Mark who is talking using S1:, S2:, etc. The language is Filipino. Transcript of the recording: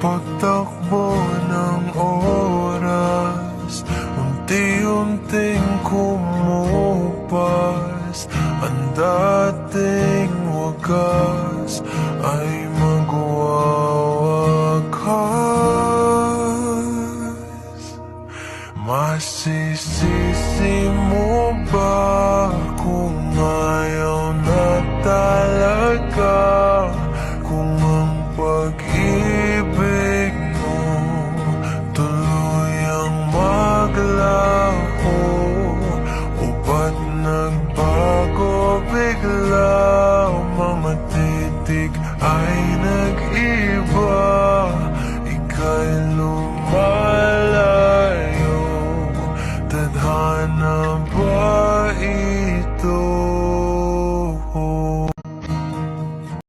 S1: pagtakbo ng oras, unti-unting kumupas. Ang dating wagas ay magwawakas. Masisisi mo ba kung ayaw na talaga? Kung ang pag-ibig mo tuluyang maglaho, o ba't nagbago bigla? Mga titig ay nag-iba, ika'y lumal